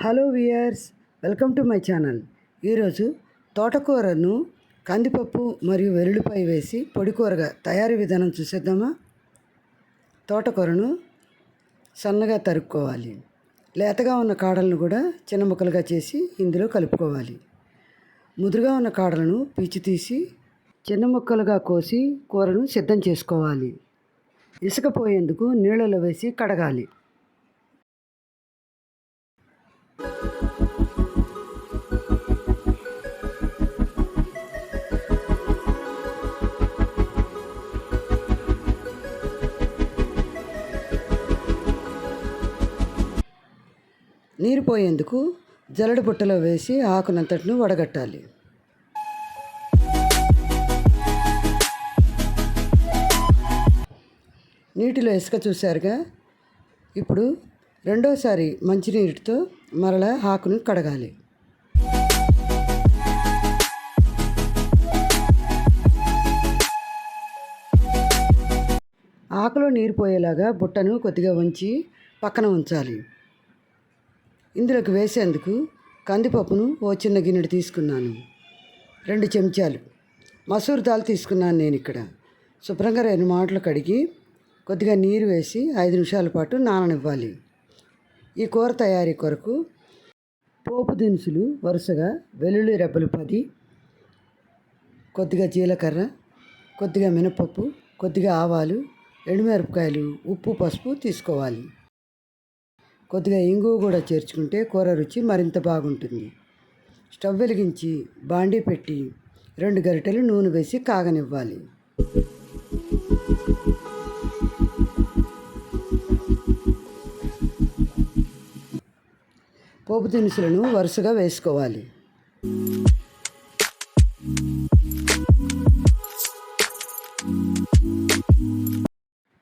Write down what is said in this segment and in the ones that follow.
Hello viewers, welcome to my channel. ఈరోజు తోటకూరను కందిపప్పు మరియు వెల్లుల్లిపాయ వేసి పొడికూరగా తయారీ విధానం చూసేద్దామా. తోటకూరను సన్నగా తరుక్కోవాలి. లేతగా ఉన్న కాడలను కూడా చిన్న ముక్కలుగా చేసి ఇందులో కలుపుకోవాలి. ముదురుగా ఉన్న కాడలను పీచి తీసి చిన్న ముక్కలుగా కోసి కూరను సిద్ధం చేసుకోవాలి. ఇసుక పోయేందుకు నీళ్ళలో వేసి కడగాలి. నీరు పోయేందుకు జల్లెడ బుట్టలో వేసి ఆకునంతటిని వడగట్టాలి. నీటిలో ఇసుక చూశారుగా. ఇప్పుడు రెండోసారి మంచినీటితో మరలా ఆకును కడగాలి. ఆకులో నీరు పోయేలాగా బుట్టను కొద్దిగా ఉంచి పక్కన ఉంచాలి. ఇందులోకి వేసేందుకు కందిపప్పును ఓ చిన్న గిన్నెడు తీసుకున్నాను. 2 చెంచాలు మసూర్ దాల్ తీసుకున్నాను. నేను ఇక్కడ శుభ్రంగా 2 మాటలు కడిగి కొద్దిగా నీరు వేసి 5 నిమిషాల పాటు నాననివ్వాలి. ఈ కూర తయారీ కొరకు పోపు దినుసులు వరుసగా వెల్లుల్లి రెబ్బలు 10, కొద్దిగా జీలకర్ర, కొద్దిగా మినపప్పు, కొద్దిగా ఆవాలు, ఎండుమిరపకాయలు, ఉప్పు, పసుపు తీసుకోవాలి. కొద్దిగా ఇంగువ కూడా చేర్చుకుంటే కూర రుచి మరింత బాగుంటుంది. స్టవ్ వెలిగించి బాండీ పెట్టి 2 గరిటెలు నూనె వేసి కాగనివ్వాలి. పోపు దినుసులను వరుసగా వేసుకోవాలి.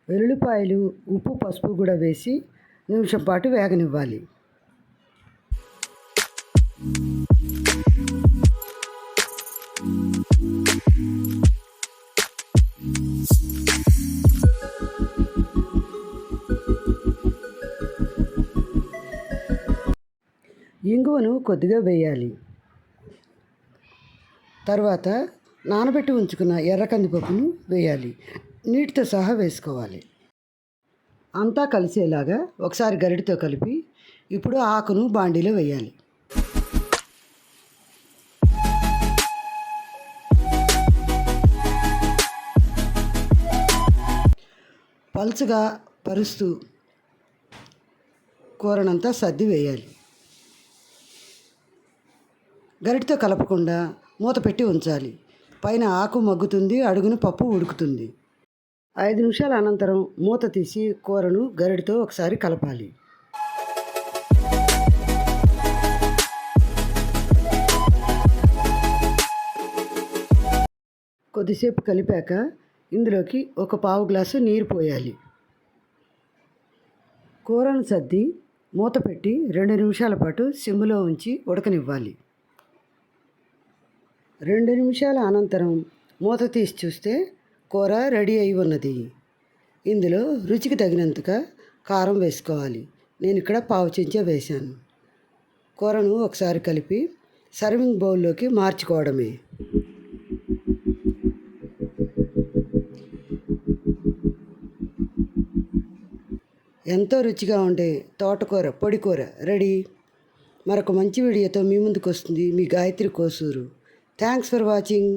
వెల్లుల్లిపాయలు, ఉప్పు, పసుపు కూడా వేసి నిమిషం పాటు వేగనివ్వాలి. ఇంగువను కొద్దిగా వేయాలి. తర్వాత నానబెట్టి ఉంచుకున్న ఎర్ర కందిపప్పును వేయాలి. నీటితో సహా వేసుకోవాలి. అంతా కలిసేలాగా ఒకసారి గరిటెతో కలిపి ఇప్పుడు ఆకును బాండీలో వేయాలి. పలుచగా పరుస్తూ కూరనంతా సర్ది వేయాలి. గరిటెతో కలపకుండా మూత పెట్టి ఉంచాలి. పైన ఆకు మగ్గుతుంది, అడుగున పప్పు ఉడుకుతుంది. 5 నిమిషాల అనంతరం మూత తీసి కూరను గరిటెతో ఒకసారి కలపాలి. కొద్దిసేపు కలిపాక ఇందులోకి 1 పావు గ్లాసు నీరు పోయాలి. కూరను సర్ది మూత పెట్టి 2 నిమిషాల పాటు సిమ్లో ఉంచి ఉడకనివ్వాలి. 2 నిమిషాల అనంతరం మూత తీసి చూస్తే కూర రెడీ అయి ఉన్నది. ఇందులో రుచికి తగినంతగా కారం వేసుకోవాలి. నేను ఇక్కడ పావు చెంచా వేశాను. కూరను ఒకసారి కలిపి సర్వింగ్ బౌల్లోకి మార్చుకోవడమే. ఎంతో రుచిగా ఉండే తోటకూర పొడికూర రెడీ. మరొక మంచి వీడియోతో మీ ముందుకు వస్తుంది మీ Gayatri Kosuru. Thanks for watching.